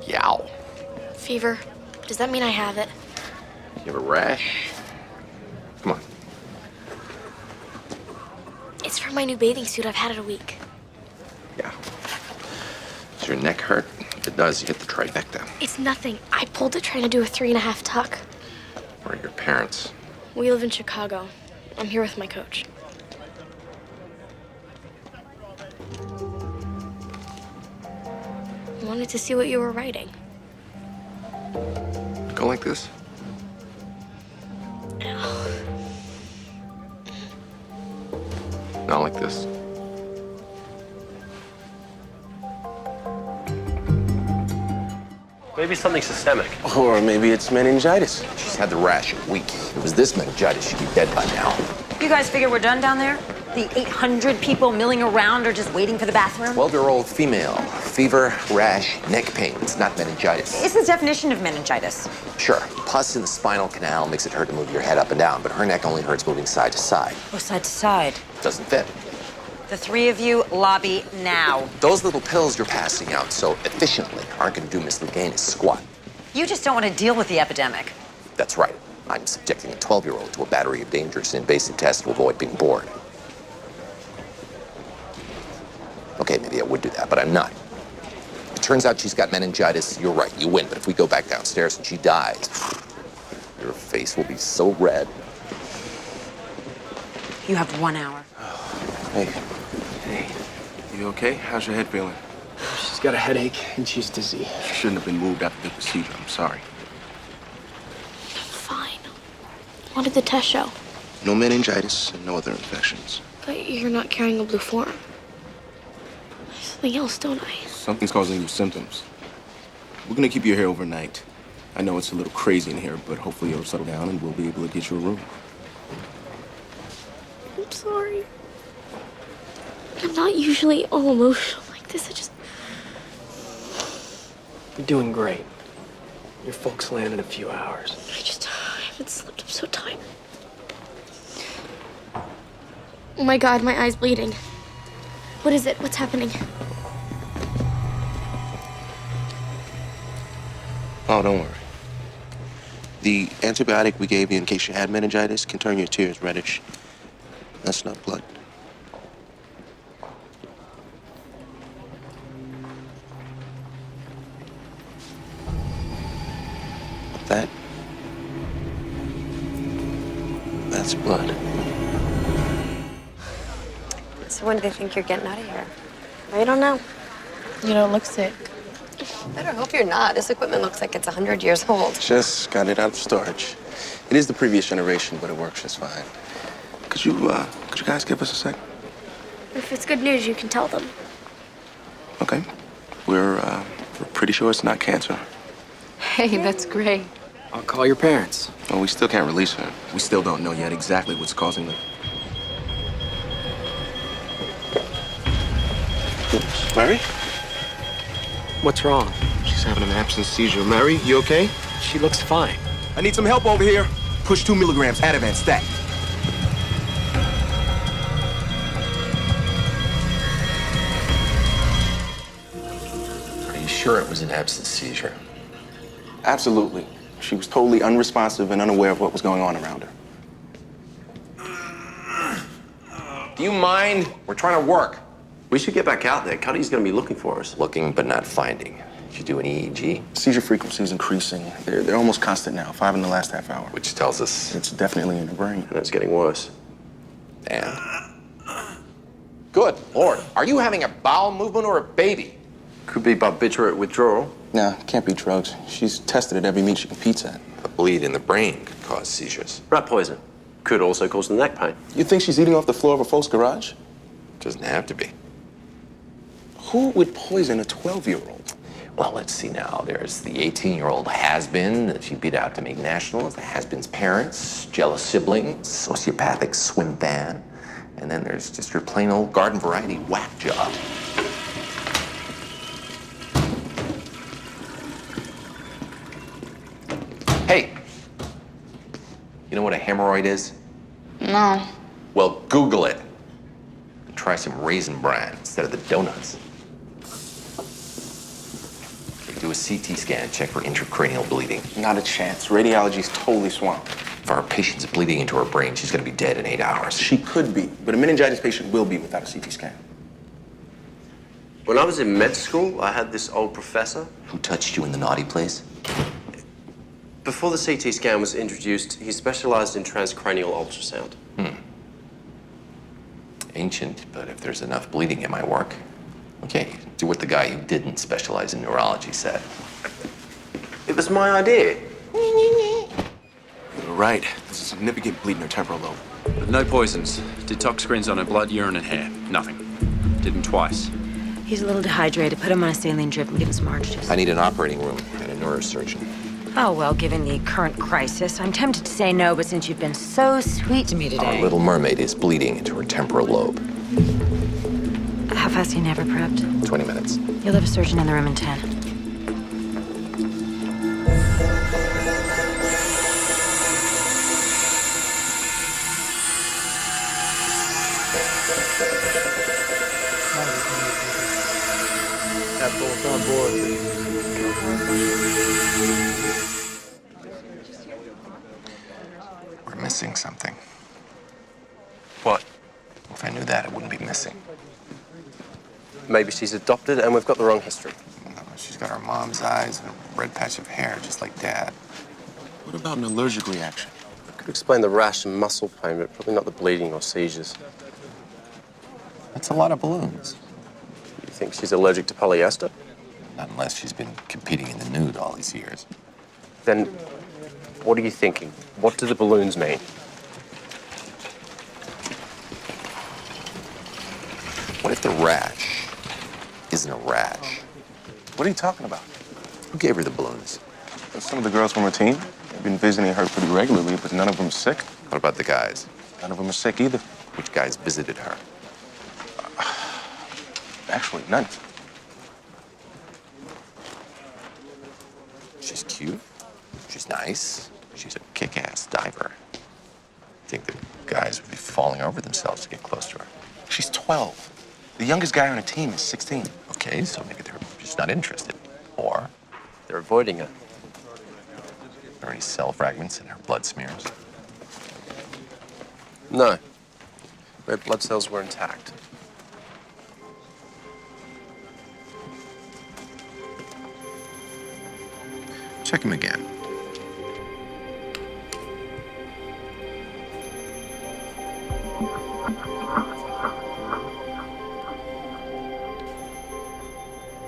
Yow. Fever. Does that mean I have it? You have a rash? Come on. It's from my new bathing suit. I've had it a week. Yeah. Does your neck hurt? If it does, you hit the trifecta. It's nothing. I pulled it trying to do a 3.5 tuck. Where are your parents? We live in Chicago. I'm here with my coach. I wanted to see what you were writing. Go like this. Not like this. Maybe something systemic. Or maybe it's meningitis. She's had the rash a week. If it was this meningitis, she'd be dead by now. You guys figure we're done down there? The 800 people milling around are just waiting for the bathroom? 12-year-old female. Fever, rash, neck pain. It's not meningitis. It's the definition of meningitis. Sure. Pus in the spinal canal makes it hurt to move your head up and down, but her neck only hurts moving side to side. Oh, side to side. Doesn't fit. The three of you lobby now. Those little pills you're passing out so efficiently aren't going to do Miss Luganis squat. You just don't want to deal with the epidemic. That's right. I'm subjecting a 12-year-old to a battery of dangerous and invasive tests to avoid being bored. Okay, maybe I would do that, but I'm not. It turns out she's got meningitis. You're right, you win. But if we go back downstairs and she dies, your face will be so red. You have 1 hour. Hey. Hey. You okay? How's your head feeling? She's got a headache and she's dizzy. She shouldn't have been moved after the procedure. I'm sorry. Fine. What did the test show? No meningitis and no other infections. But you're not carrying a blue form. Something else, don't I? Something's causing your symptoms. We're gonna keep you here overnight. I know it's a little crazy in here, but hopefully you'll settle down and we'll be able to get you a room. I'm sorry. I'm not usually all emotional like this. You're doing great. Your folks land in a few hours. I haven't slept. I'm so tired. Oh my God, my eye's bleeding. What is it? What's happening? Oh, don't worry. The antibiotic we gave you in case you had meningitis can turn your tears reddish. That's not blood. That's blood. So when do they think you're getting out of here? I don't know. You don't look sick. Better hope you're not. This equipment looks like it's 100 years old. Just got it out of storage. It is the previous generation, but it works just fine. Could you guys give us a sec? If it's good news, you can tell them. Okay. We're pretty sure it's not cancer. Hey, that's great. I'll call your parents. Well, we still can't release her. We still don't know yet exactly what's causing the... Mary? What's wrong? She's having an absence seizure. Mary, you okay? She looks fine. I need some help over here. Push 2 milligrams, Ativan, stat. Are you sure it was an absence seizure? Absolutely. She was totally unresponsive and unaware of what was going on around her. Do you mind? We're trying to work. We should get back out there. Cuddy's gonna be looking for us. Looking but not finding. Did you do an EEG? Seizure frequency is increasing. They're almost constant now, 5 in the last half hour. Which tells us... It's definitely in the brain. And it's getting worse. And? Good Lord. Are you having a bowel movement or a baby? Could be barbiturate withdrawal. Nah, can't be drugs. She's tested at every meet she competes at. A bleed in the brain could cause seizures. Rat poison. Could also cause the neck pain. You think she's eating off the floor of a folks' garage? Doesn't have to be. Who would poison a 12-year-old? Well, let's see now. There's the 18-year-old has-been that she beat out to make nationals, the has-been's parents, jealous siblings, sociopathic swim fan, and then there's just your plain old garden variety whack job. Hey, you know what a hemorrhoid is? No. Well, Google it. And try some Raisin Bran instead of the donuts. What you do is CT scan, check for intracranial bleeding. Not a chance. Radiology's totally swamped. If our patient's bleeding into her brain, she's gonna be dead in 8 hours. She could be, but a meningitis patient will be without a CT scan. When I was in med school, I had this old professor. Who touched you in the naughty place? Before the CT scan was introduced, he specialized in transcranial ultrasound. Ancient, but if there's enough bleeding, it might work. Okay, do what the guy who didn't specialize in neurology said. It was my idea. You're right. There's a significant bleed in her temporal lobe. But no poisons. Did tox screens on her blood, urine, and hair. Nothing. Did them twice. He's a little dehydrated. Put him on a saline drip and give him some orange juice. I need an operating room and a neurosurgeon. Oh, well, given the current crisis, I'm tempted to say no, but since you've been so sweet to me today... Our little mermaid is bleeding into her temporal lobe. How fast are you never prepped? 20 minutes. You'll have a surgeon in the room in 10. Have both on board. We're missing something. What? If I knew that, it wouldn't be missing. Maybe she's adopted and we've got the wrong history. No, she's got her mom's eyes and a red patch of hair, just like Dad. What about an allergic reaction? Could explain the rash and muscle pain, but probably not the bleeding or seizures. That's a lot of balloons. You think she's allergic to polyester? Not unless she's been competing in the nude all these years. Then what are you thinking? What do the balloons mean? What if the rash isn't a rash? What are you talking about? Who gave her the balloons? Some of the girls from her team. They've been visiting her pretty regularly, but none of them are sick. What about the guys? None of them are sick either. Which guys visited her? Actually, none. She's cute. She's nice. She's a kick-ass diver. I think the guys would be falling over themselves to get close to her. She's 12. The youngest guy on her team is 16. Okay, so maybe they're just not interested. Or They're avoiding her. are there any cell fragments in her blood smears? No. Red blood cells were intact. Check him again.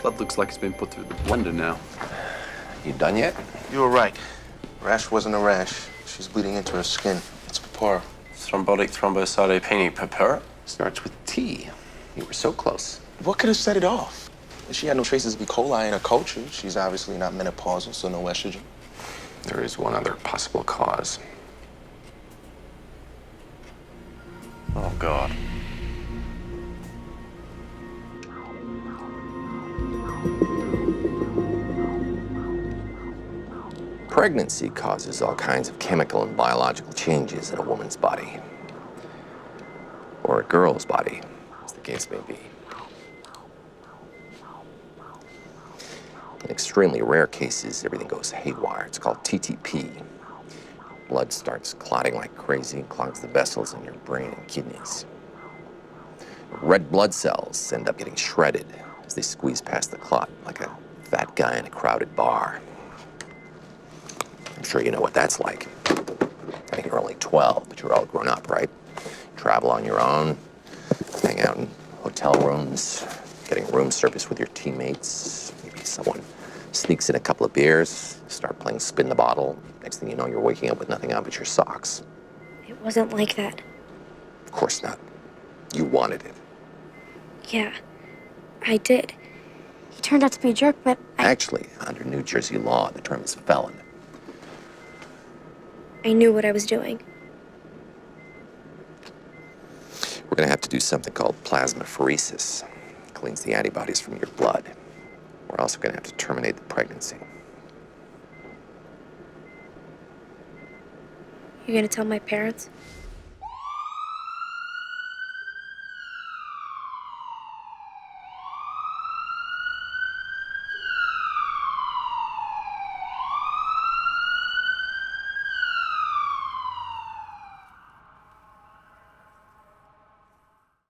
Blood looks like it's been put through the blender now. You done yet? You were right. Rash wasn't a rash. She's bleeding into her skin. It's purpura. Thrombotic thrombocytopenia purpura. Starts with T. You were so close. What could have set it off? She had no traces of E. coli in her culture. She's obviously not menopausal, so no estrogen. There is one other possible cause. Oh, God. Pregnancy causes all kinds of chemical and biological changes in a woman's body. Or a girl's body, as the case may be. In extremely rare cases, everything goes haywire. It's called TTP. Blood starts clotting like crazy and clogs the vessels in your brain and kidneys. Red blood cells end up getting shredded as they squeeze past the clot like a fat guy in a crowded bar. I'm sure you know what that's like. I mean, you're only 12, but you're all grown up, right? Travel on your own, hang out in hotel rooms, getting room service with your teammates. Maybe someone sneaks in a couple of beers, start playing spin the bottle. Next thing you know, you're waking up with nothing on but your socks. It wasn't like that. Of course not. You wanted it. Yeah, I did. He turned out to be a jerk, but Actually, under New Jersey law, the term is felon. I knew what I was doing. We're gonna have to do something called plasmapheresis. It cleans the antibodies from your blood. We're also gonna have to terminate the pregnancy. You're gonna tell my parents?